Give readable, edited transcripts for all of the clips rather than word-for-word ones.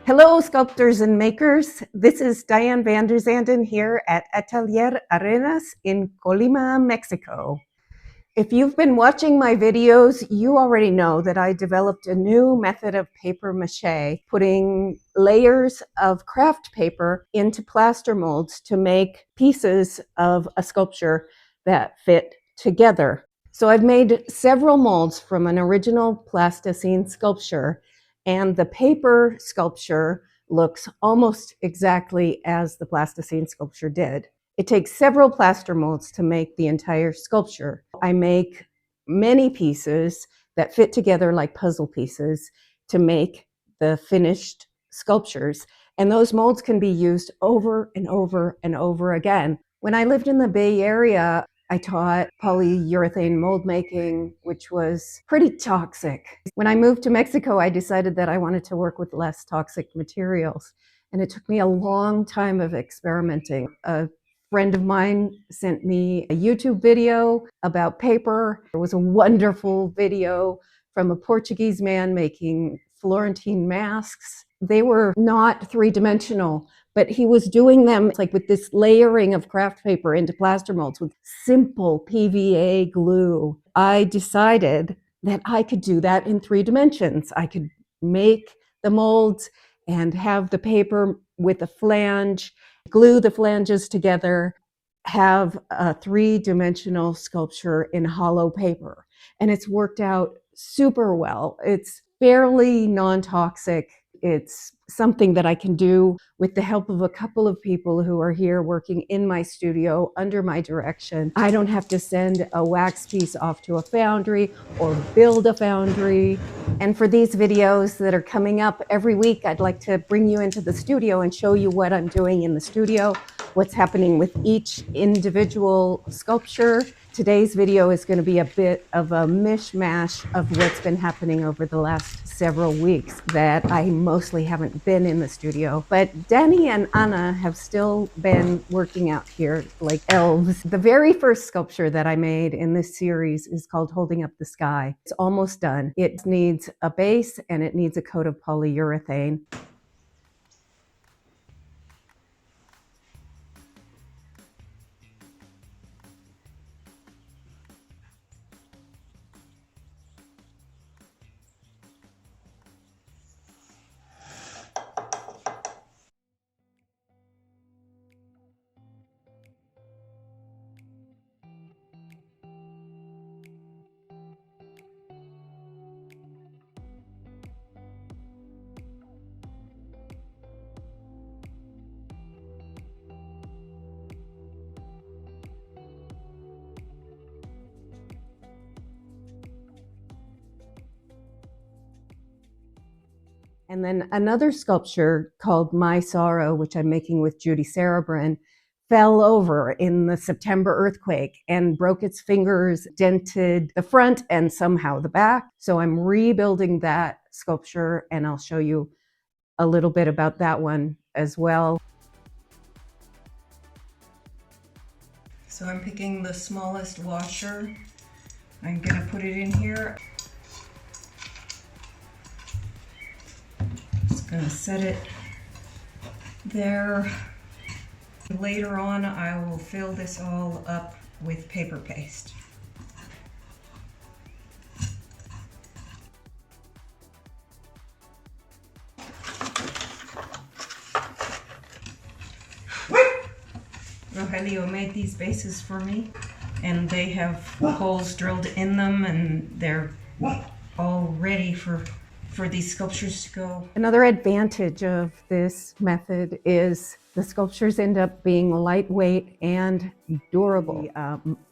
Hello, sculptors and makers. This is Diane van der Zanden here at Atelier Arenas in Colima, Mexico. If you've been watching my videos, you already know that I developed a new method of paper mache, putting layers of craft paper into plaster molds to make pieces of a sculpture that fit together. So I've made several molds from an original plasticine sculpture, and the paper sculpture looks almost exactly as the plasticine sculpture did. It takes several plaster molds to make the entire sculpture. I make many pieces that fit together like puzzle pieces to make the finished sculptures, and those molds can be used over and over and over again. When I lived in the Bay Area, I taught polyurethane mold making, which was pretty toxic. When I moved to Mexico, I decided that I wanted to work with less toxic materials. And it took me a long time of experimenting. A friend of mine sent me a YouTube video about paper. It was a wonderful video from a Portuguese man making Florentine masks. They were not three-dimensional, but he was doing them like with this layering of craft paper into plaster molds with simple PVA glue. I decided that I could do that in 3 dimensions. I could make the molds and have the paper with a flange, glue the flanges together, have a 3-dimensional sculpture in hollow paper. And it's worked out super well. It's fairly non-toxic. It's something that I can do with the help of a couple of people who are here working in my studio under my direction. I don't have to send a wax piece off to a foundry or build a foundry. And for these videos that are coming up every week, I'd like to bring you into the studio and show you what I'm doing in the studio, what's happening with each individual sculpture. Today's video is going to be a bit of a mishmash of what's been happening over the last several weeks that I mostly haven't been in the studio. But Danny and Anna have still been working out here like elves. The very first sculpture that I made in this series is called Holding Up the Sky. It's almost done. It needs a base and it needs a coat of polyurethane. And then another sculpture called My Sorrow, which I'm making with Judy Sarabrin, fell over in the September earthquake and broke its fingers, dented the front and somehow the back. So I'm rebuilding that sculpture, and I'll show you a little bit about that one as well. So I'm picking the smallest washer. I'm gonna put it in here. Gonna set it there. Later on, I will fill this all up with paper paste. Rogelio made these bases for me, and they have holes drilled in them, and they're all ready for these sculptures to go. Another advantage of this method is the sculptures end up being lightweight and durable.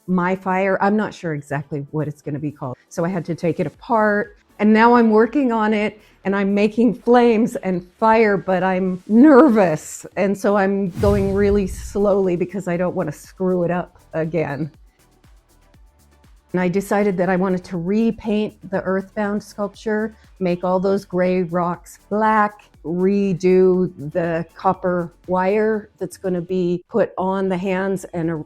My fire, I'm not sure exactly what it's going to be called, so I had to take it apart, and now I'm working on it and I'm making flames and fire, but I'm nervous, and so I'm going really slowly because I don't want to screw it up again. And I decided that I wanted to repaint the earthbound sculpture, make all those gray rocks black, redo the copper wire that's going to be put on the hands and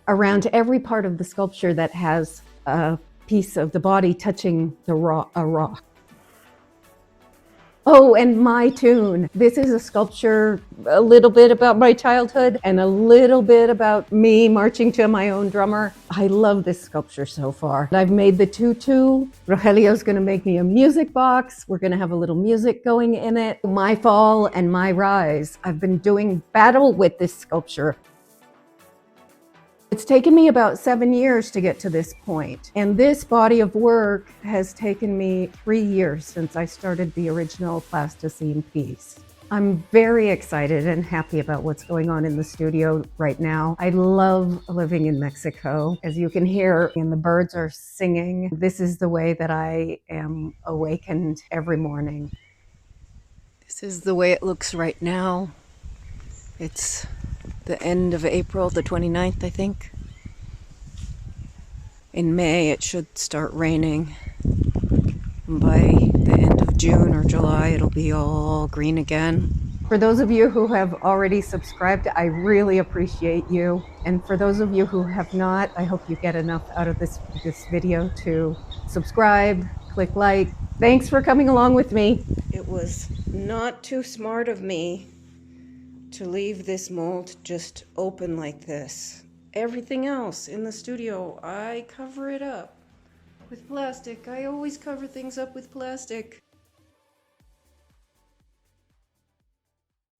around every part of the sculpture that has a piece of the body touching a rock. Oh, and my tune. This is a sculpture a little bit about my childhood and a little bit about me marching to my own drummer. I love this sculpture so far. I've made the tutu. Rogelio's gonna make me a music box. We're gonna have a little music going in it. My fall and my rise. I've been doing battle with this sculpture. It's taken me about 7 years to get to this point, and this body of work has taken me 3 years since I started the original plasticine piece. I'm very excited and happy about what's going on in the studio right now. I love living in Mexico. As you can hear, and the birds are singing. This is the way that I am awakened every morning. This is the way it looks right now. It's the end of April, the 29th, I think. In May, it should start raining. By the end of June or July, it'll be all green again. For those of you who have already subscribed, I really appreciate you. And for those of you who have not, I hope you get enough out of this video to subscribe, click like. Thanks for coming along with me. It was not too smart of me to leave this mold just open like this. Everything else in the studio, I cover it up with plastic. I always cover things up with plastic.